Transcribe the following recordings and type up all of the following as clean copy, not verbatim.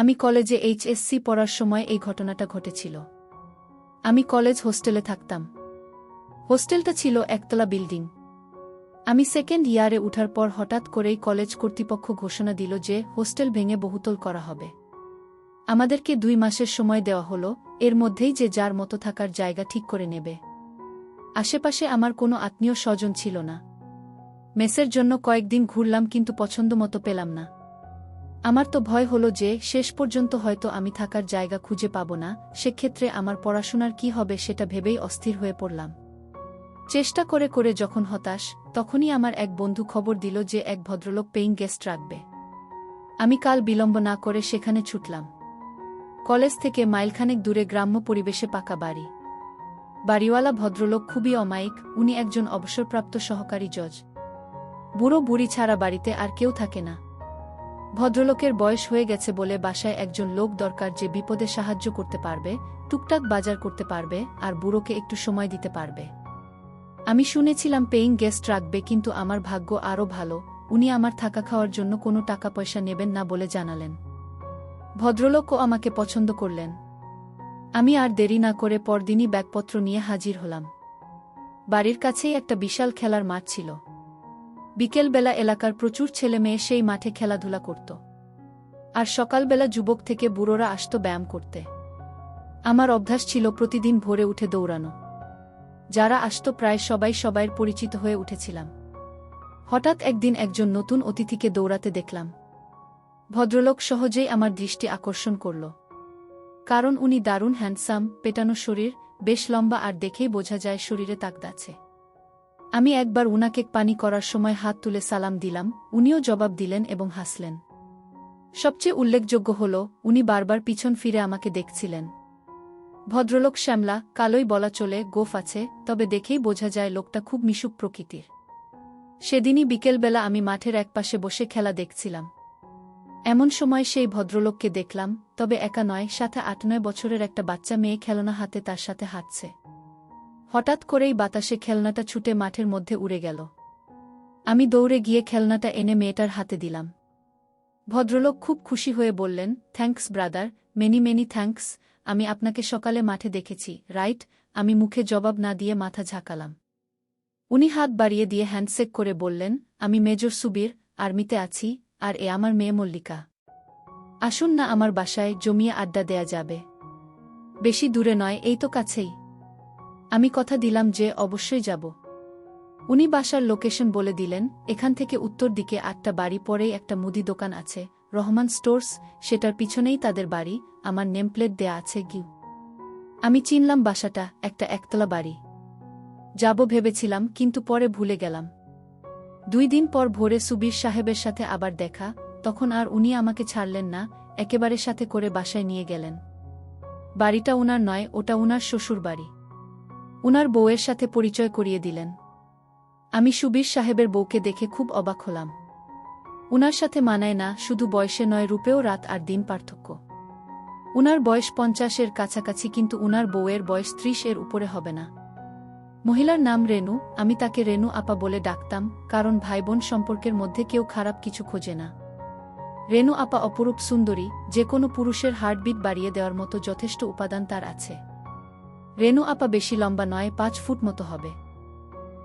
আমি কলেজে এইচএসসি পড়ার সময় এই ঘটনাটা ঘটেছিল। আমি কলেজ হোস্টেলে থাকতাম। হোস্টেলটা ছিল একতলা বিল্ডিং। আমি সেকেন্ড ইয়ারে উঠার পর হঠাৎ করেই কলেজ কর্তৃপক্ষ ঘোষণা দিল যে হোস্টেল ভেঙে বহুতল করা হবে। আমাদেরকে 2 মাসের সময় দেওয়া হলো, এর মধ্যেই যে যার মতো থাকার জায়গা ঠিক করে নেবে। আশেপাশে আমার কোনো আত্মীয় স্বজন ছিল না। মেসের জন্য কয়েকদিন ঘুরলাম কিন্তু পছন্দ মতো পেলাম না। আমার তো ভয় হলো যে শেষ পর্যন্ত হয়তো আমি থাকার জায়গা খুঁজে পাব না, সেক্ষেত্রে আমার পড়াশোনার কি হবে সেটা ভেবেই অস্থির হয়ে পড়লাম। চেষ্টা করে করে যখন হতাশ, তখনই আমার এক বন্ধু খবর দিল যে এক ভদ্রলোক পেইং গেস্ট রাখবে। আমি কাল বিলম্ব না করে সেখানে ছুটলাম। কলেজ থেকে মাইলখানেক দূরে গ্রাম্য পরিবেশে পাকা বাড়ি। বাড়িওয়ালা ভদ্রলোক খুবই অমায়িক, উনি একজন অবসরপ্রাপ্ত সহকারী জজ। বুড়ো বুড়ি ছাড়া বাড়িতে আর কেউ থাকে না। ভদ্রলোকের বয়স হয়ে গেছে বলে বাসায় একজন লোক দরকার যে বিপদে সাহায্য করতে পারবে, টুকটাক বাজার করতে পারবে আর বুড়োকে একটু সময় দিতে পারবে। আমি শুনেছিলাম পেইং গেস্ট রাখবে, কিন্তু আমার ভাগ্য আরও ভালো, উনি আমার থাকা খাওয়ার জন্য কোনো টাকা পয়সা নেবেন না বলে জানালেন। ভদ্রলোকও আমাকে পছন্দ করলেন। আমি আর দেরি না করে পরদিনই ব্যাগপত্র নিয়ে হাজির হলাম। বাড়ির কাছেই একটা বিশাল খেলার মাঠ ছিল। বিকেলবেলা এলাকার প্রচুর ছেলেমেয়ে সেই মাঠে খেলাধুলা করত। আর সকালবেলা যুবক থেকে বুড়োরা আসত ব্যায়াম করতে। আমার অভ্যাস ছিল প্রতিদিন ভোরে উঠে দৌড়ানো। যারা আসত প্রায় সবাই সবাইয়ের পরিচিত হয়ে উঠেছিলাম। হঠাৎ একদিন একজন নতুন অতিথিকে দৌড়াতে দেখলাম। ভদ্রলোক সহজেই আমার দৃষ্টি আকর্ষণ করল। কারণ উনি দারুণ হ্যান্ডসাম, পেটানো শরীর, বেশ লম্বা আর দেখেই বোঝা যায় শরীরে তাকত আছে। আমি একবার উনাকে পানি করার সময় হাত তুলে সালাম দিলাম, উনিও জবাব দিলেন এবং হাসলেন। সবচেয়ে উল্লেখযোগ্য হল উনি বারবার পিছন ফিরে আমাকে দেখছিলেন। ভদ্রলোক শ্যামলা, কালোই বলা চলে, গোঁফ আছে, তবে দেখেই বোঝা যায় লোকটা খুব মিশুক প্রকৃতির। সেদিনই বিকেলবেলা আমি মাঠের একপাশে বসে খেলা দেখছিলাম। এমন সময় সেই ভদ্রলোককে দেখলাম, তবে একা নয়, সাথে 8-9 বছরের একটা বাচ্চা মেয়ে খেলনা হাতে তার সাথে হাঁটছে। হঠাৎ করেই বাতাসে খেলনাটা ছুটে মাঠের মধ্যে উড়ে গেল। আমি দৌড়ে গিয়ে খেলনাটা এনে মেয়েটার হাতে দিলাম। ভদ্রলোক খুব খুশি হয়ে বললেন, thanks brother, many many thanks, আমি আপনাকে সকালে মাঠে দেখেছি, রাইট? আমি মুখে জবাব না দিয়ে মাথা ঝাঁকালাম। উনি হাত বাড়িয়ে দিয়ে হ্যান্ডশেক করে বললেন, আমি মেজর সুবীর, আর্মিতে আছি, আর এ আমার মেয়ে মল্লিকা। আসুন না আমার বাসায়, জমিয়ে আড্ডা দেয়া যাবে। বেশি দূরে নয়, এই তো কাছেই। আমি কথা দিলাম যে অবশ্যই যাব। উনি বাসার লোকেশন বলে দিলেন, এখান থেকে উত্তর দিকে 8টা বাড়ি পরেই একটা মুদি দোকান আছে, রহমান স্টোর্স, সেটার পিছনেই তাদের বাড়ি, আমার নেমপ্লেট দেয়া আছে গিউ। আমি চিনলাম বাসাটা, একটা একতলা বাড়ি। যাব ভেবেছিলাম, কিন্তু পরে ভুলে গেলাম। 2 দিন পর ভোরে সুবীর সাহেবের সাথে আবার দেখা, তখন আর উনি আমাকে ছাড়লেন না, একেবারে সাথে করে বাসায় নিয়ে গেলেন। বাড়িটা উনার নয়, ওটা উনার শ্বশুর বাড়ি। উনার বউয়ের সাথে পরিচয় করিয়ে দিলেন। আমি সুবীর সাহেবের বউকে দেখে খুব অবাক হলাম। উনার সাথে মানায় না, শুধু বয়সে নয়, রূপেও রাত আর দিন পার্থক্য। উনার বয়স 50-এর কাছাকাছি, কিন্তু উনার বউয়ের বয়স 30-এর উপরে হবে না। মহিলার নাম রেনু, আমি তাকে রেনু আপা বলে ডাকতাম, কারণ ভাইবোন সম্পর্কের মধ্যে কেউ খারাপ কিছু খোঁজে না। রেনু আপা অপরূপ সুন্দরী, যে কোনো পুরুষের হার্টবিট বাড়িয়ে দেওয়ার মতো যথেষ্ট উপাদান তার আছে। রেনু আপা বেশি লম্বা নয়, 5 ফুট মতো হবে।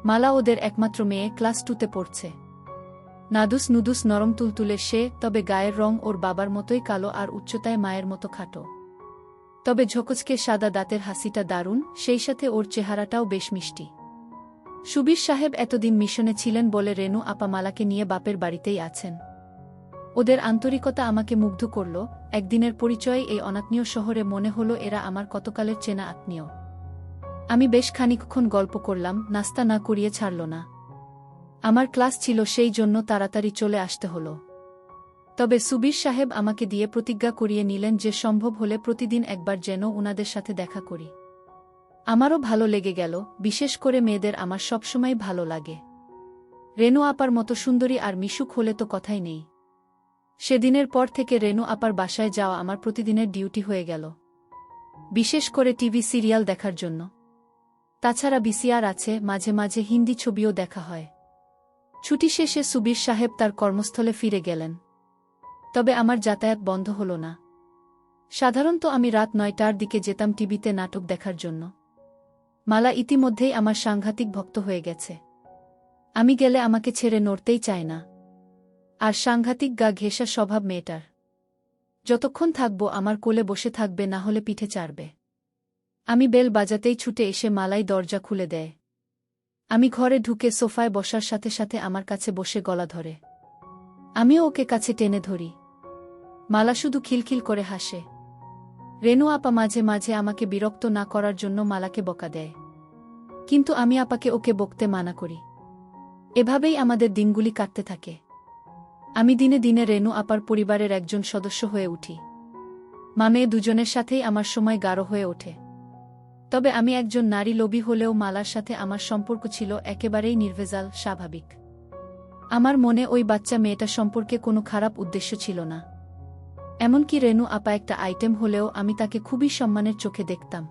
মালা ওদের একমাত্র মেয়ে, ক্লাস 2-তে পড়ছে। নাদুস নুদুস নরম তুলতুলে সে, তবে গায়ের রং ওর বাবার মতোই কালো আর উচ্চতায় মায়ের মতো খাটো। তবে ঝকঝকে সাদা দাঁতের হাসিটা দারুণ, সেই সাথে ওর চেহারাটাও বেশ মিষ্টি। সুবীর সাহেব এতদিন মিশনে ছিলেন বলে রেনু আপা মালাকে নিয়ে বাপের বাড়িতেই আছেন। ওদের আন্তরিকতা আমাকে মুগ্ধ করল। একদিনের পরিচয়ে এই অনাত্মীয় শহরে মনে হলো এরা আমার কতকালের চেনা আত্মীয়। আমি বেশ খানিকক্ষণ গল্প করলাম, নাস্তা না করিয়ে ছাড়ল না। আমার ক্লাস ছিল, সেই জন্য তাড়াতাড়ি চলে আসতে হলো। তবে সুবীর সাহেব আমাকে দিয়ে প্রতিজ্ঞা করিয়ে নিলেন যে সম্ভব হলে প্রতিদিন একবার যেন উনাদের সাথে দেখা করি। আমারও ভালো লেগে গেল, বিশেষ করে মেয়েদের আমার সবসময় ভালো লাগে। রেনু আপার মতো সুন্দরী আর মিশুক হলে তো কথাই নেই। সেদিনের পর থেকে রেনু আপার বাসায় যাওয়া আমার প্রতিদিনের ডিউটি হয়ে গেল, বিশেষ করে টিভি সিরিয়াল দেখার জন্য। তাছাড়া ভিসিআর আছে, মাঝে মাঝে হিন্দি ছবিও দেখা হয়। ছুটি শেষে সুবীর সাহেব তার কর্মস্থলে ফিরে গেলেন। তবে আমার যাতায়াত বন্ধ হল না। সাধারণত আমি রাত ৯টার দিকে যেতাম টিভিতে নাটক দেখার জন্য। মালা ইতিমধ্যেই আমার সাংঘাতিক ভক্ত হয়ে গেছে। আমি গেলে আমাকে ছেড়ে নড়তেই চায় না। আর সাংঘাতিক গা ঘেঁষা স্বভাব মেয়েটার। যতক্ষণ থাকব আমার কোলে বসে থাকবে, না হলে পিঠে চাড়বে। আমি বেল বাজাতেই ছুটে এসে মালাই দরজা খুলে দেয়। আমি ঘরে ঢুকে সোফায় বসার সাথে সাথে আমার কাছে বসে গলা ধরে। আমিও ওকে কাছে টেনে ধরি। মালা শুধু খিলখিল করে হাসে। রেনু আপা মাঝে মাঝে আমাকে বিরক্ত না করার জন্য মালাকে বকা দেয়, কিন্তু আমি আপাকে ওকে বকতে মানা করি। এভাবেই আমাদের দিনগুলি কাটতে থাকে। আমি দিনে দিনে রেনু আপার পরিবারের একজন সদস্য হয়ে উঠি। মেয়ে দুজনের সাথেই আমার সময় গাঢ় হয়ে ওঠে। তবে আমি একজন নারী লোভী হলেও মালার সাথে আমার সম্পর্ক ছিল একেবারেই নির্ভেজাল, স্বাভাবিক। আমার মনে ওই বাচ্চা মেয়েটা সম্পর্কে কোনো খারাপ উদ্দেশ্য ছিল না। এমনকি রেনু আপা একটা আইটেম হলেও আমি তাকে খুবই সম্মানের চোখে দেখতাম।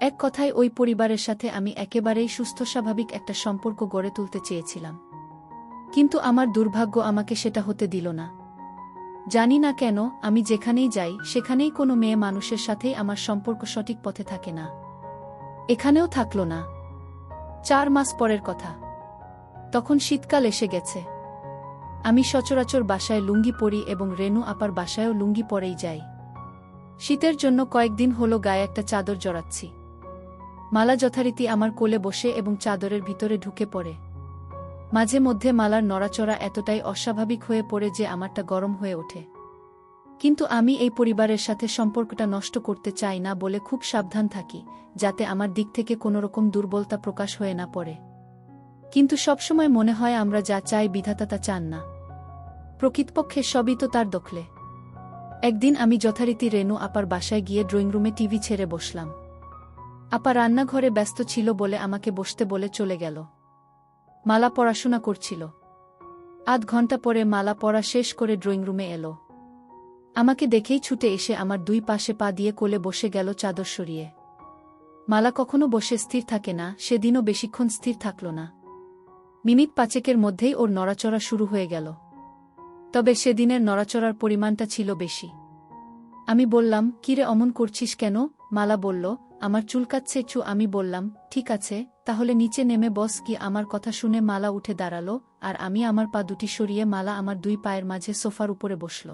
এক কথায় ওই পরিবারের সাথে আমি একেবারেই সুস্থ স্বাভাবিক একটা সম্পর্ক গড়ে তুলতে চেয়েছিলাম। কিন্তু আমার দুর্ভাগ্য আমাকে সেটা হতে দিল না। জানি না কেন, আমি যেখানেই যাই সেখানেই কোনো মেয়ে মানুষের সাথেই আমার সম্পর্ক সঠিক পথে থাকে না। এখানেও থাকল না। ৪ মাস পরের কথা। তখন শীতকাল এসে গেছে। আমি সচরাচর বাসায় লুঙ্গি পরি এবং রেনু আপার বাসায়ও লুঙ্গি পরেই যাই। শীতের জন্য কয়েকদিন হলো গায়ে একটা চাদর জড়াচ্ছি। মালা যথারীতি আমার কোলে বসে এবং চাদরের ভিতরে ঢুকে পড়ে। মাঝে মধ্যে মালার নড়াচড়া এতটাই অস্বাভাবিক হয়ে পড়ে যে আমারটা গরম হয়ে ওঠে। কিন্তু আমি এই পরিবারের সাথে সম্পর্কটা নষ্ট করতে চাই না বলে খুব সাবধান থাকি, যাতে আমার দিক থেকে কোনোরকম দুর্বলতা প্রকাশ হয়ে না পড়ে। কিন্তু সবসময় মনে হয় আমরা যা চাই বিধাতা তা চান না। প্রকৃতপক্ষে সবই তো তার দখলে। একদিন আমি যথারীতি রেনু আপার বাসায় গিয়ে ড্রয়িং রুমে টিভি ছেড়ে বসলাম। আপা রান্নাঘরে ব্যস্ত ছিল বলে আমাকে বসতে বলে চলে গেল। মালা পড়াশোনা করছিল। আধ ঘন্টা পরে মালা পড়া শেষ করে ড্রয়িং রুমে এলো। আমাকে দেখেই ছুটে এসে আমার 2 পাশে পা দিয়ে কোলে বসে গেল চাদর সরিয়ে। মালা কখনো বসে স্থির থাকে না, সেদিনও বেশিক্ষণ স্থির থাকল না। মিনিট 5 মধ্যেই ওর নড়াচড়া শুরু হয়ে গেল। তবে সেদিনের নড়াচড়ার পরিমাণটা ছিল বেশি। আমি বললাম, কিরে অমন করছিস কেন? মালা বলল, আমার চুলকাচ্ছে চু। আমি বললাম, ঠিক আছে, তাহলে নিচে নেমে বস। কি আমার কথা শুনে মালা উঠে দাঁড়ালো, আর আমি আমার পা দুটি সরিয়ে মালা আমার 2 পায়ের মাঝে সোফার উপরে বসল।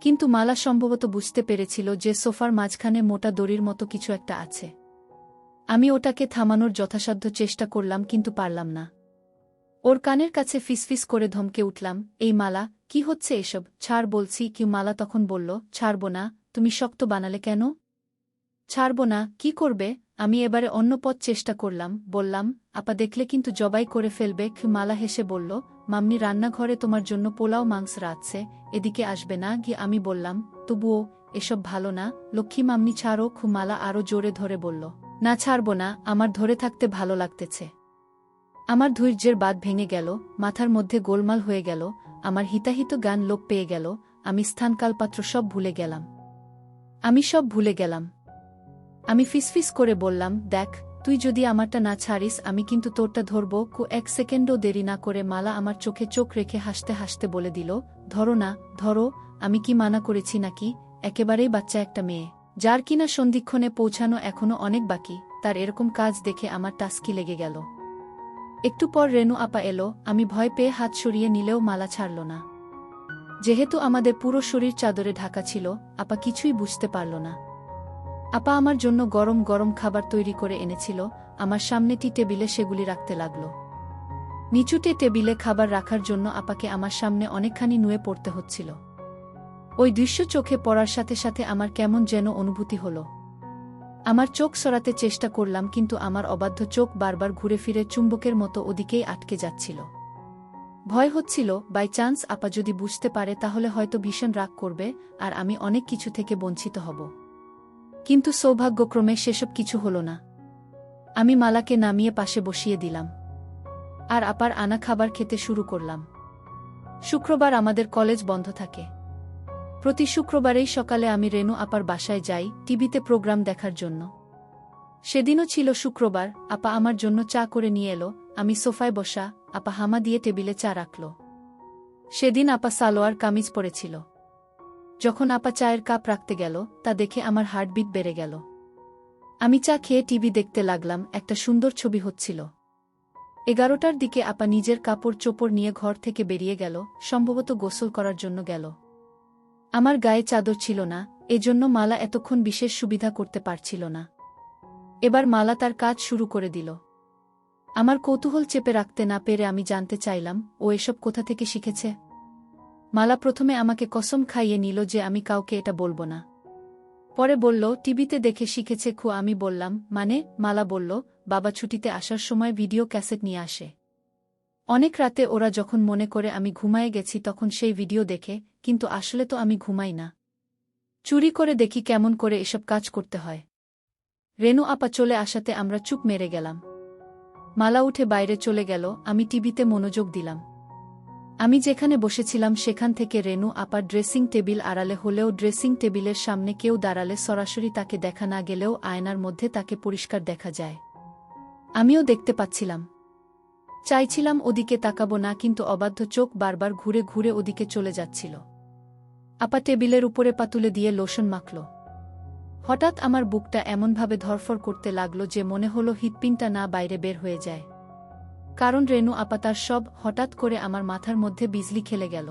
কিন্তু মালা সম্ভবত বুঝতে পেরেছিল যে সোফার মাঝখানে মোটা দড়ির মতো কিছু একটা আছে। আমি ওটাকে থামানোর যথাসাধ্য চেষ্টা করলাম, কিন্তু পারলাম না। ওর কানের কাছে ফিসফিস করে ধমকে উঠলাম, এই মালা, কি হচ্ছে এসব? ছাড় বলছি। কি? মালা তখন বলল, ছাড়ব না। তুমি শক্ত বানালে কেন? ছাড়ব না। কি করবে? আমি এবারে অন্য পথ চেষ্টা করলাম। বললাম, আপা দেখলে কিন্তু জবাই করে ফেলবে। মালা হেসে বলল, মাম্মি রান্নাঘরে তোমার জন্য পোলাও মাংস রাঁধছে, এদিকে আসবে না? গিয়ে আমি বললাম, তবুও এসব ভালো না লক্ষ্মী মাম্মি, ছাড়ো। মালা আরও জোরে ধরে বলল, না ছাড়ব না, আমার ধরে থাকতে ভালো লাগতেছে। আমার ধৈর্যের বাঁধ ভেঙে গেল, মাথার মধ্যে গোলমাল হয়ে গেল, আমার হিতাহিত গান লোপ পেয়ে গেল। আমি স্থানকালপাত্র সব ভুলে গেলাম। সব ভুলে গেলাম। আমি ফিসফিস করে বললাম, দেখ, তুই যদি আমারটা না ছাড়িস আমি কিন্তু তোরটা ধরব। 1 সেকেন্ডও দেরি না করে মালা আমার চোখে চোখ রেখে হাসতে হাসতে বলে দিল, ধরো না, ধরো। আমি কি মানা করেছি নাকি? একেবারেই বাচ্চা একটা মেয়ে, যার কিনা সন্ধিক্ষণে পৌঁছানো এখনো অনেক বাকি, তার এরকম কাজ দেখে আমার টাস্কি লেগে গেল। একটু পর রেনু আপা এলো। আমি ভয় পেয়ে হাত সরিয়ে নিলেও মালা ছাড়ল না। যেহেতু আমাদের পুরো শরীর চাদরে ঢাকা ছিল, আপা কিছুই বুঝতে পারল না। আপা আমার জন্য গরম গরম খাবার তৈরি করে এনেছিল। আমার সামনে টেবিলে সেগুলি রাখতে লাগল। নিচুটে টেবিলে খাবার রাখার জন্য আপাকে আমার সামনে অনেকখানি নুয়ে পড়তে হচ্ছিল। ওই দৃশ্য চোখে পড়ার সাথে সাথে আমার কেমন যেন অনুভূতি হলো। আমার চোখ সরাতে চেষ্টা করলাম, কিন্তু আমার অবাধ্য চোখ বারবার ঘুরে ফিরে চুম্বকের মতো ওদিকেই আটকে যাচ্ছিল। ভয় হচ্ছিল, বাই চান্স আপা যদি বুঝতে পারে তাহলে হয়তো ভীষণ রাগ করবে, আর আমি অনেক কিছু থেকে বঞ্চিত হব। কিন্তু সৌভাগ্যক্রমে সেসব কিছু হলো না। আমি মালাকে নামিয়ে পাশে বসিয়ে দিলাম, আর আপার আনা খাবার খেতে শুরু করলাম। শুক্রবার আমাদের কলেজ বন্ধ থাকে। প্রতি শুক্রবারেই সকালে আমি রেনু আপার বাসায় যাই টিভিতে প্রোগ্রাম দেখার জন্য। সেদিনও ছিল শুক্রবার। আপা আমার জন্য চা করে নিয়ে এলো। আমি সোফায় বসা, আপা হামা দিয়ে টেবিলে চা রাখল। সেদিন আপা সালোয়ার কামিজ পরেছিল। যখন আপা চায়ের কাপ রাখতে গেল তা দেখে আমার হার্টবিট বেড়ে গেল। আমি চা খেয়ে টিভি দেখতে লাগলাম, একটা সুন্দর ছবি হচ্ছিল। 11টার দিকে আপা নিজের কাপড় চোপড় নিয়ে ঘর থেকে বেরিয়ে গেল, সম্ভবত গোসল করার জন্য গেল। আমার গায়ে চাদর ছিল না, এজন্য মালা এতক্ষণ বিশেষ সুবিধা করতে পারছিল না। এবার মালা তার কাজ শুরু করে দিল। আমার কৌতূহল চেপে রাখতে না পেরে আমি জানতে চাইলাম, ও এসব কোথা থেকে শিখেছে। মালা প্রথমে আমাকে কসম খাইয়ে নিল যে আমি কাউকে এটা বলবো না। পরে বলল টিভিতে দেখে শিখেছে। আমি বললাম মানে? মালা বলল বাবা ছুটিতে আসার সময় ভিডিও ক্যাসেট নিয়ে আসে। অনেক রাতে ওরা যখন মনে করে আমি ঘুমায়ে গেছি তখন সেই ভিডিও দেখে, কিন্তু আসলে তো আমি ঘুমাই না। চুরি করে দেখি কেমন করে এসব কাজ করতে হয়। রেনু আপা চলে আসাতে আমরা চুপ মেরে গেলাম। মালা উঠে বাইরে চলে গেল, আমি টিভিতে মনোযোগ দিলাম। আমি যেখানে বসেছিলাম সেখান থেকে রেনু আপার ড্রেসিং টেবিল আড়ালে হলেও ড্রেসিং টেবিলের সামনে কেউ দাঁড়ালে সরাসরি তাকে দেখা না গেলেও আয়নার মধ্যে তাকে পরিষ্কার দেখা যায়। আমিও দেখতে পাচ্ছিলাম। চাইছিলাম ওদিকে তাকাবো না, কিন্তু অবাধ্য চোখ বারবার ঘুরে ঘুরে ওদিকে চলে যাচ্ছিল। আপা টেবিলের উপরে পা তুলে দিয়ে লোশন মাখল। হঠাৎ আমার বুকটা এমনভাবে ধরফর করতে লাগলো যে মনে হলো হৃৎপিণ্ডটা না বাইরে বের হয়ে যায়। কারণ রেনু আপা তার সব হঠাৎ করে আমার মাথার মধ্যে বিজলি খেলে গেল।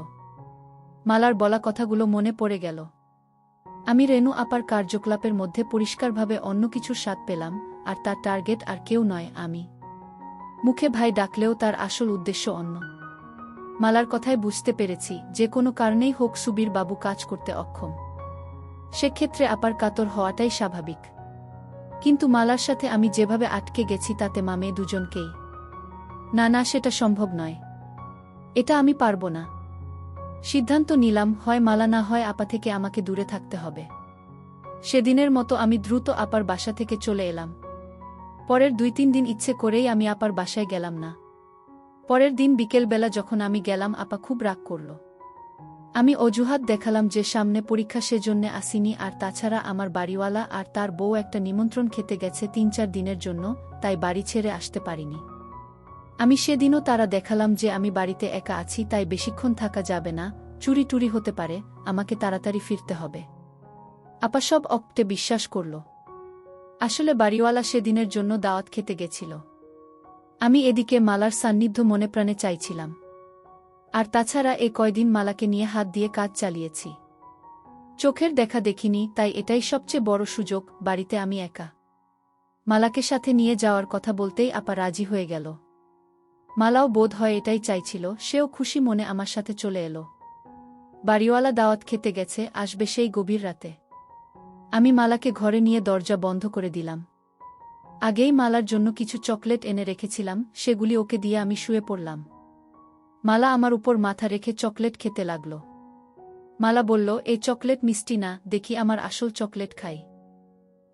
মালার বলা কথাগুলো মনে পড়ে গেল। আমি রেনু আপার কার্যকলাপের মধ্যে পরিষ্কারভাবে অন্য কিছুর স্বাদ পেলাম, আর তার টার্গেট আর কেউ নয়, আমি। মুখে ভাই ডাকলেও তার আসল উদ্দেশ্য অন্য। মালার কথায় বুঝতে পেরেছি যে কোনো কারণেই হোক সুবীর বাবু কাজ করতে অক্ষম। সেক্ষেত্রে আপার কাতর হওয়াটাই স্বাভাবিক। কিন্তু মালার সাথে আমি যেভাবে আটকে গেছি তাতে মেয়ে দুজনকেই। না না, সেটা সম্ভব নয়। এটা আমি পারব না। সিদ্ধান্ত নিলাম, হয় মালা না হয় আপা থেকে আমাকে দূরে থাকতে হবে। সেদিনের মতো আমি দ্রুত আপার বাসা থেকে চলে এলাম। পরের 2-3 দিন ইচ্ছে করেই আমি আপার বাসায় গেলাম না। পরের দিন বিকেলবেলা যখন আমি গেলাম আপা খুব রাগ করল। আমি অজুহাত দেখালাম যে সামনে পরীক্ষা, সেজন্যে আসিনি, আর তাছাড়া আমার বাড়িওয়ালা আর তার বউ একটা নিমন্ত্রণ খেতে গেছে 3-4 দিনের জন্য, তাই বাড়ি ছেড়ে আসতে পারিনি। আমি সেদিনও তারা দেখালাম যে আমি বাড়িতে একা আছি, তাই বেশিক্ষণ থাকা যাবে না, চুরি টুরি হতে পারে, আমাকে তাড়াতাড়ি ফিরতে হবে। আপা সব অক্টে বিশ্বাস করল। আসলে বাড়িওয়ালা সেদিনের জন্য দাওয়াত খেতে গেছিল। আমি এদিকে মালার সান্নিধ্য মনে প্রাণে চাইছিলাম। আর তাছাড়া কয়দিন মালাকে নিয়ে হাত দিয়ে কাজ চালিয়েছি। চোখের দেখা দেখিনি, তাই এটাই সবচেয়ে বড় সুযোগ, বাড়িতে আমি একা। মালাকে সাথে নিয়ে যাওয়ার কথা বলতেই আপা রাজি হয়ে গেল। মালাও বোধ হয় এটাই চাইছিল, সেও খুশি মনে আমার সাথে চলে এলো। বাড়িওয়ালা দাওয়াত খেতে গেছে, আসবে সেই গভীর রাতে। আমি মালাকে ঘরে নিয়ে দরজা বন্ধ করে দিলাম। আগেই মালার জন্য কিছু চকলেট এনে রেখেছিলাম, সেগুলি ওকে দিয়ে আমি শুয়ে পড়লাম। মালা আমার উপর মাথা রেখে চকলেট খেতে লাগল। মালা বলল, এই চকলেট মিষ্টি না, দেখি আমার আসল চকলেট খাই।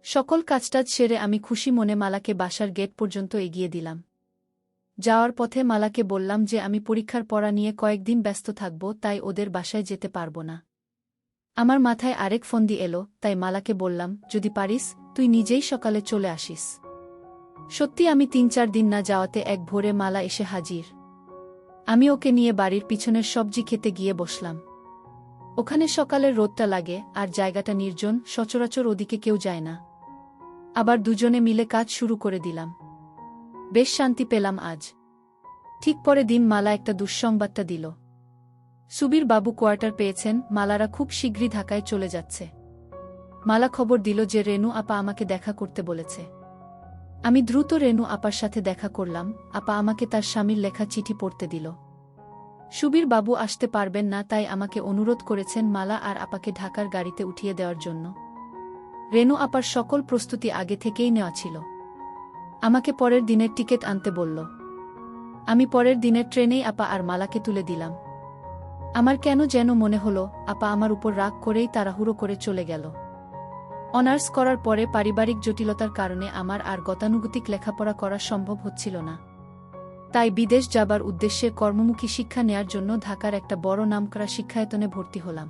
সকল কাজটাজ সেরে আমি খুশি মনে মালাকে বাসার গেট পর্যন্ত এগিয়ে দিলাম। যাওয়ার পথে মালাকে বললাম যে আমি পরীক্ষার পড়া নিয়ে কয়েকদিন ব্যস্ত থাকব, তাই ওদের বাসায় যেতে পারব না। আমার মাথায় আরেক ফন্দি এলো, তাই মালাকে বললাম, যদি পারিস তুই নিজেই সকালে চলে আসিস। সত্যি আমি 3-4 দিন না যাওয়াতে এক ভোরে মালা এসে হাজির। আমি ওকে নিয়ে বাড়ির পিছনের সবজি খেতে গিয়ে বসলাম। ওখানে সকালের রোদটা লাগে, আর জায়গাটা নির্জন, সচরাচর ওদিকে কেউ যায় না। আবার দুজনে মিলে কাজ শুরু করে দিলাম। বেশ শান্তি পেলাম আজ। ঠিক পরে দিন মালা একটা দুঃসংবাদটা দিল। সুবীর বাবু কোয়ার্টার পেয়েছেন, মালারা খুব শীঘ্রই ঢাকায় চলে যাচ্ছে। মালা খবর দিল যে রেনু আপা আমাকে দেখা করতে বলেছে। আমি দ্রুত রেনু আপার সাথে দেখা করলাম। আপা আমাকে তার স্বামীর লেখা চিঠি পড়তে দিল। সুবীর বাবু আসতে পারবেন না, তাই আমাকে অনুরোধ করেছেন মালা আর আপাকে ঢাকার গাড়িতে উঠিয়ে দেওয়ার জন্য। রেনু আপার সকল প্রস্তুতি আগে থেকেই নেওয়া ছিল। আমাকে পরের দিনের টিকিট আনতে বলল। আমি পরের দিনের ট্রেনেই আপা আর মালাকে তুলে দিলাম। আমার কেন যেন মনে হলো আপা আমার উপর রাগ করেই তাড়াহুড়ো করে চলে গেল। অনার্স করার পরে পারিবারিক জটিলতার কারণে আমার আর গতানুগতিক লেখাপড়া করা সম্ভব হচ্ছিল না। তাই বিদেশ যাবার উদ্দেশ্যে কর্মমুখী শিক্ষা নেয়ার জন্য ঢাকার একটা বড় নামকরা শিক্ষায়তনে ভর্তি হলাম।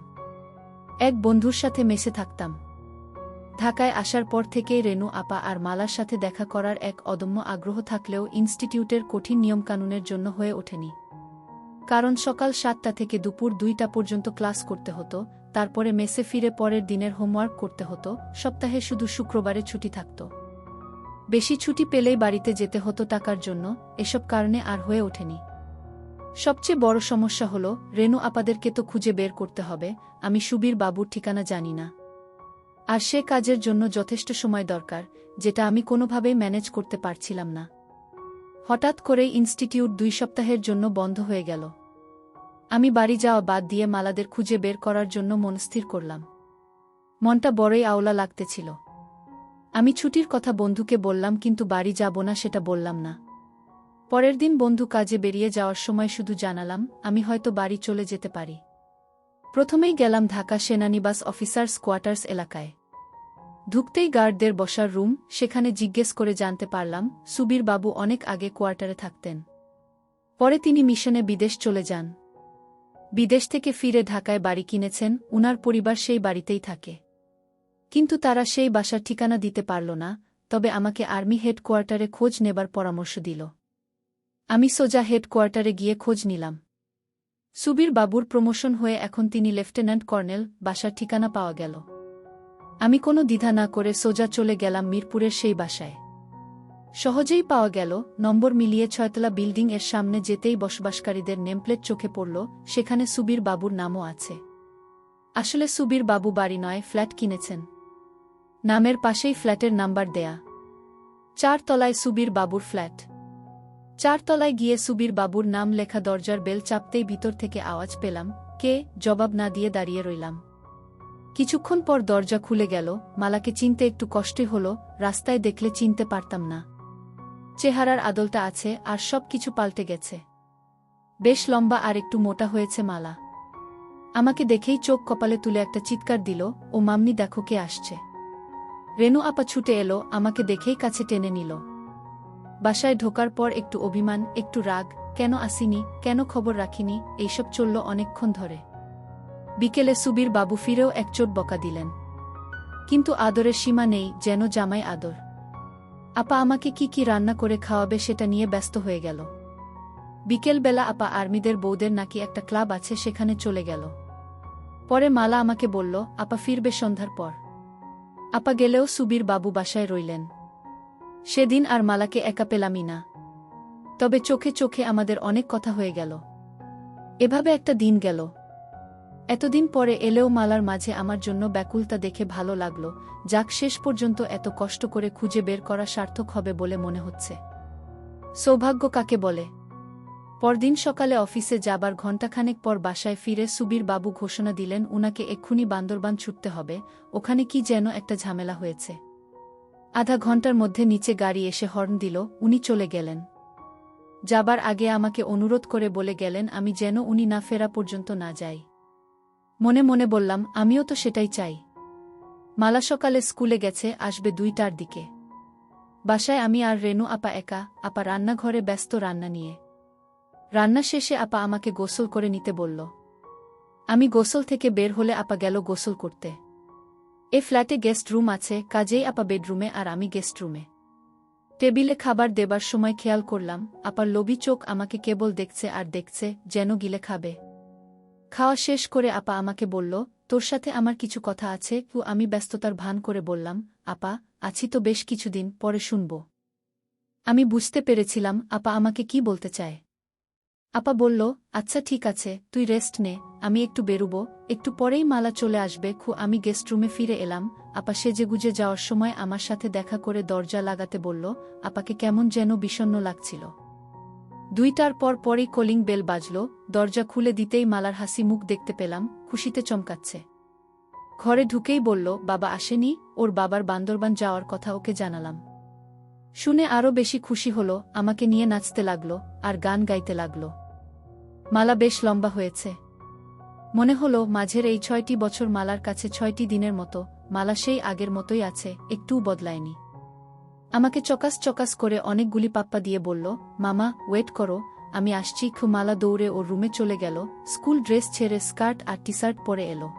এক বন্ধুর সাথে মেসে থাকতাম। ঢাকায় আসার পর থেকেই রেনু আপা আর মালার সাথে দেখা করার এক অদম্য আগ্রহ থাকলেও ইনস্টিটিউটের কঠিন নিয়মকানুনের জন্য হয়ে ওঠেনি। কারণ সকাল 7টা থেকে দুপুর 2টা পর্যন্ত ক্লাস করতে হতো, তারপরে মেসে ফিরে পরের দিনের হোমওয়ার্ক করতে হতো, সপ্তাহে শুধু শুক্রবারে ছুটি থাকত। বেশি ছুটি পেলেই বাড়িতে যেতে হতো টাকার জন্য, এসব কারণে আর হয়ে ওঠেনি। সবচেয়ে বড় সমস্যা হলো, রেনু আপাদেরকে তো খুঁজে বের করতে হবে, আমি সুবীর বাবুর ঠিকানা জানি না। আর সে কাজের জন্য যথেষ্ট সময় দরকার, যেটা আমি কোনোভাবেই ম্যানেজ করতে পারছিলাম না। হঠাৎ করেই ইনস্টিটিউট 2 সপ্তাহের জন্য বন্ধ হয়ে গেল। আমি বাড়ি যাওয়া বাদ দিয়ে মালাদের খুঁজে বের করার জন্য মনস্থির করলাম। মনটা বড়ই আওলা লাগতেছিল। আমি ছুটির কথা বন্ধুকে বললাম, কিন্তু বাড়ি যাব না সেটা বললাম না। পরের দিন বন্ধু কাজে বেরিয়ে যাওয়ার সময় শুধু জানালাম, আমি হয়তো বাড়ি চলে যেতে পারি। প্রথমেই গেলাম ঢাকা সেনানিবাস অফিসার্স কোয়ার্টার্স এলাকায়। ঢুকতেই গার্ডদের বসার রুম, সেখানে জিজ্ঞেস করে জানতে পারলাম সুবীর বাবু অনেক আগে কোয়ার্টারে থাকতেন। পরে তিনি মিশনে বিদেশ চলে যান। বিদেশ থেকে ফিরে ঢাকায় বাড়ি কিনেছেন, উনার পরিবার সেই বাড়িতেই থাকে। কিন্তু তারা সেই বাসার ঠিকানা দিতে পারল না, তবে আমাকে আর্মি হেডকোয়ার্টারে খোঁজ নেবার পরামর্শ দিল। আমি সোজা হেডকোয়ার্টারে গিয়ে খোঁজ নিলাম। সুবীর বাবুর প্রমোশন হয়ে এখন তিনি লেফটেন্যান্ট কর্নেল, বাসার ঠিকানা পাওয়া গেল। আমি কোনো দ্বিধা না করে সোজা চলে গেলাম মিরপুরের সেই বাসায়। সহজেই পাওয়া গেল, নম্বর মিলিয়ে 6তলা বিল্ডিং এর সামনে যেতেই বসবাসকারীদের নেমপ্লেট চোখে পড়ল, সেখানে সুবীর বাবুর নামও আছে। আসলে সুবীর বাবু বাড়ি নয়, ফ্ল্যাট কিনেছেন। নামের পাশেই ফ্ল্যাটের নাম্বার দেয়া। 4 তলায় সুবীর বাবুর ফ্ল্যাট। 4 তলায় গিয়ে সুবীর বাবুর নাম লেখা দরজার বেল চাপতেই ভিতর থেকে আওয়াজ পেলাম, কে? জবাব না দিয়ে দাঁড়িয়ে রইলাম। কিছুক্ষণ পর দরজা খুলে গেল। মালাকে চিনতে একটু কষ্টই হলো, রাস্তায় দেখলে চিনতে পারতাম না। চেহারার আদলটা আছে, আর সব কিছু পাল্টে গেছে। বেশ লম্বা আর একটু মোটা হয়েছে মালা। আমাকে দেখেই চোখ কপালে তুলে একটা চিৎকার দিল, ও মাম্নি, দেখো কে আসছে। রেনু আপা ছুটে এলো, আমাকে দেখেই কাছে টেনে নিল। বাসায় ঢোকার পর একটু অভিমান, একটু রাগ, কেন আসিনি, কেন খবর রাখিনি, এইসব চলল অনেকক্ষণ ধরে। বিকেলে সুবীর বাবু ফিরেও এক চোট বকা দিলেন। কিন্তু আদরের সীমা নেই, যেন জামাই আদর। আপা আমাকে কি কি রান্না করে খাওয়াবে সেটা নিয়ে ব্যস্ত হয়ে গেল। বিকেলবেলা আপা আর্মিদের বউদের নাকি একটা ক্লাব আছে, সেখানে চলে গেল। পরে মালা আমাকে বলল, আপা ফিরবে সন্ধ্যার পর। আপা গেলেও সুবীর বাবু বাসায় রইলেন। সেদিন আর মালাকে একা পেলামই না। তবে চোখে চোখে আমাদের অনেক কথা হয়ে গেল। এভাবে একটা দিন গেল। এতদিন পরে এলেও মালার মাঝে আমার জন্য ব্যাকুলতা দেখে ভালো লাগলো, যাক শেষ পর্যন্ত এত কষ্ট করে খুঁজে বের করা সার্থক হবে বলে মনে হচ্ছে। সৌভাগ্য কাকে বলে। পরদিন সকালে অফিসে যাবার ঘণ্টাখানেক পর বাসায় ফিরে সুবীর বাবু ঘোষণা দিলেন উনাকে এক্ষুনি বান্দরবান ছুটতে হবে, ওখানে কি যেন একটা ঝামেলা হয়েছে। আধা ঘণ্টার মধ্যে নিচে গাড়ি এসে হর্ন দিল, উনি চলে গেলেন। যাবার আগে আমাকে অনুরোধ করে বলে গেলেন আমি যেন উনি না ফেরা পর্যন্ত না যাই। মনে মনে বললাম, আমিও তো সেটাই চাই। মালা সকালে স্কুলে গেছে, আসবে 2টার দিকে। বাসায় আমি আর রেনু আপা একা, আপা রান্নাঘরে ব্যস্ত রান্না নিয়ে। রান্না শেষে আপা আমাকে গোসল করে নিতে বলল। আমি গোসল থেকে বের হলে আপা গেল গোসল করতে। এ ফ্ল্যাটে গেস্ট রুম আছে, কাজেই আপা বেডরুমে আর আমি গেস্ট রুমে। টেবিলে খাবার দেবার সময় খেয়াল করলাম, আপার লোভী চোখ আমাকে কেবল দেখছে আর দেখছে, যেন গিলে খাবে। খাওয়া শেষ করে আপা আমাকে বলল, তোর সাথে আমার কিছু কথা আছে। আমি ব্যস্ততার ভান করে বললাম, আপা, আছি তো বেশ কিছুদিন, পরে শুনব। আমি বুঝতে পেরেছিলাম আপা আমাকে কি বলতে চায়। আপা বলল, আচ্ছা ঠিক আছে, তুই রেস্ট নে, আমি একটু বেরুব, একটু পরেই মালা চলে আসবে। আমি গেস্ট রুমে ফিরে এলাম। আপা সেজেগুজে যাওয়ার সময় আমার সাথে দেখা করে দরজা লাগাতে বলল। আপাকে কেমন যেন বিষণ্ণ লাগছিল। 2টার পরই কলিং বেল বাজল। দরজা খুলে দিতেই মালার হাসি মুখ দেখতে পেলাম, খুশিতে চমকাচ্ছে। ঘরে ঢুকেই বলল, বাবা আসেনি, ওর বাবার বান্দরবান যাওয়ার কথা ওকে জানালাম। শুনে আরও বেশি খুশি হলো, আমাকে নিয়ে নাচতে লাগল, আর গান গাইতে লাগল। মালা বেশ লম্বা হয়েছে। মনে হলো মাঝের এই 6টি বছর মালার কাছে 6টি দিনের মতো। মালা সেই আগের মতোই আছে, একটুও বদলায়নি। আমাকে চকাস চকাস করে অনেকগুলি পাপ্পা দিয়ে বলল, মামা ওয়েট করো, আমি আসছি। মালা দৌড়ে ওর রুমে চলে গেল, স্কুল ড্রেস ছেড়ে স্কার্ট আর টি শার্ট পরে এলো।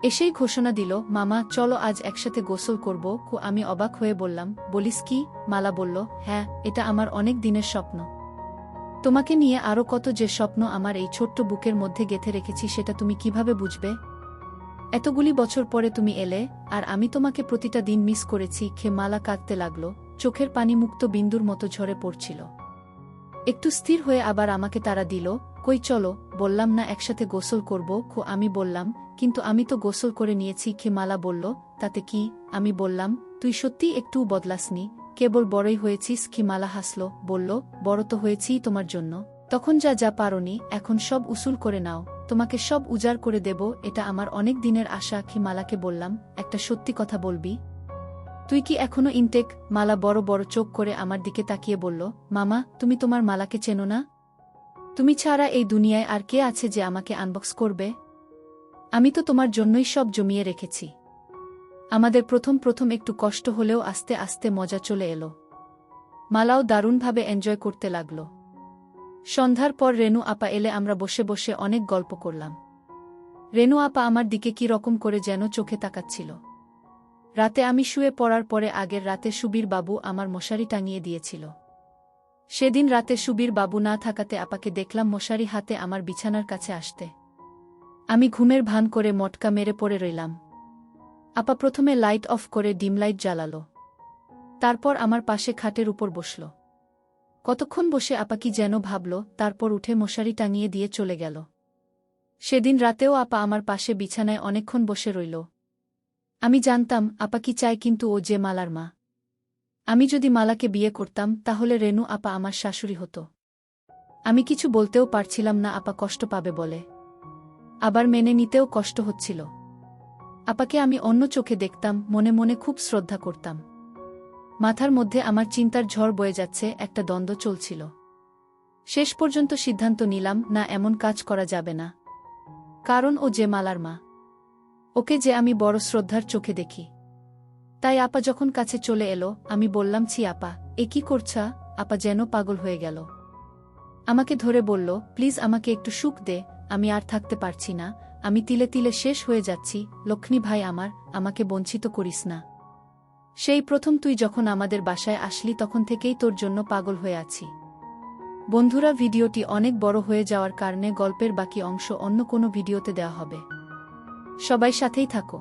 এসেই ঘোষণা দিল, মামা চলো আজ একসাথে গোসল করব। আমি অবাক হয়ে বললাম, বলিস কি? মালা বলল, হ্যাঁ, এটা আমার অনেক দিনের স্বপ্ন। তোমাকে নিয়ে আরও কত যে স্বপ্ন আমার এই ছোট্ট বুকের মধ্যে গেঁথে রেখেছি সেটা তুমি কিভাবে বুঝবে? এতগুলি বছর পরে তুমি এলে, আর আমি তোমাকে প্রতিটা দিন মিস করেছি। মালা কাঁদতে লাগল, চোখের পানি মুক্ত বিন্দুর মতো ঝরে পড়ছিল। একটু স্থির হয়ে আবার আমাকে তাড়া দিল, কই চলো, বললাম না একসাথে গোসল করব? আমি বললাম, কিন্তু আমি তো গোসল করে নিয়েছি। মালা বলল, তাতে কি? আমি বললাম, তুই সত্যিই একটু বদলাসনি, কেবল বড়ই হয়েছিস। মালা হাসল, বলল, বড় তো হয়েছিই তোমার জন্য। তখন যা যা পারোনি, এখন সব উসুল করে নাও, তোমাকে সব উজাড় করে দেব, এটা আমার অনেক দিনের আশা। মালাকে বললাম, একটা সত্যি কথা বলবি? তুই কি এখনো ইনটেক? মালা বড় বড় চোখ করে আমার দিকে তাকিয়ে বলল, মামা, তুমি তোমার মালাকে চেনো না? তুমি ছাড়া এই দুনিয়ায় আর কে আছে যে আমাকে আনবক্স করবে? আমি তো তোমার জন্যই সব জমিয়ে রেখেছি। আমাদের প্রথম প্রথম একটু কষ্ট হলেও আস্তে আস্তে মজা চলে এলো। মালাও দারুণভাবে এনজয় করতে লাগল। সন্ধ্যার পর রেনু আপা এলে আমরা বসে বসে অনেক গল্প করলাম। রেনু আপা আমার দিকে কি রকম করে যেন চোখে তাকাচ্ছিল। রাতে আমি শুয়ে পড়ার পরে আগের রাতে সুবীর বাবু আমার মশারি টাঙিয়ে দিয়েছিল। সেদিন রাতে সুবীর বাবু না থাকাতে আপাকে দেখলাম মশারি হাতে আমার বিছানার কাছে আসতে। আমি ঘুমের ভান করে মটকা মেরে পড়ে রইলাম। আপা প্রথমে লাইট অফ করে ডিম লাইট জ্বালালো, তারপর আমার পাশে খাটের উপর বসল। কতক্ষণ বসে আপা কি যেন ভাবল, তারপর উঠে মশারি টাঙিয়ে দিয়ে চলে গেল। সেদিন রাতেও আপা আমার পাশে বিছানায় অনেকক্ষণ বসে রইল। আমি জানতাম আপা কি চায়, কিন্তু ও যে মালার মা। আমি যদি মালাকে বিয়ে করতাম, তাহলে রেনু আপা আমার শাশুড়ি হতো। আমি কিছু বলতেও পারছিলাম না আপা কষ্ট পাবে বলে, আবার মেনে নিতেও কষ্ট হচ্ছিল। আপাকে আমি অন্য চোখে দেখতাম, মনে মনে খুব শ্রদ্ধা করতাম। মাথার মধ্যে আমার চিন্তার ঝড় বয়ে যাচ্ছে, একটা দ্বন্দ্ব চলছিল। শেষ পর্যন্ত সিদ্ধান্ত নিলাম, না, এমন কাজ করা যাবে না। কারণ ও যে মালার মা, ওকে যে আমি বড় শ্রদ্ধার চোখে দেখি। তাই আপা যখন কাছে চলে এলো, আমি বললাম, ছি আপা, এ কি করছা? আপা যেন পাগল হয়ে গেল। আমাকে ধরে বলল, প্লিজ আমাকে একটু সুখ দে, আমি আর থাকতে পারছি না, আমি তিলে তিলে শেষ হয়ে যাচ্ছি। লক্ষ্মী ভাই আমার, আমাকে বঞ্চিত করিস না। সেই প্রথম তুই যখন আমাদের বাসায় আসলি, তখন থেকেই তোর জন্য পাগল হয়ে আছি। বন্ধুরা, ভিডিওটি অনেক বড় হয়ে যাওয়ার কারণে গল্পের বাকি অংশ অন্য কোনো ভিডিওতে দেওয়া হবে। সবাই সাথেই থাকো।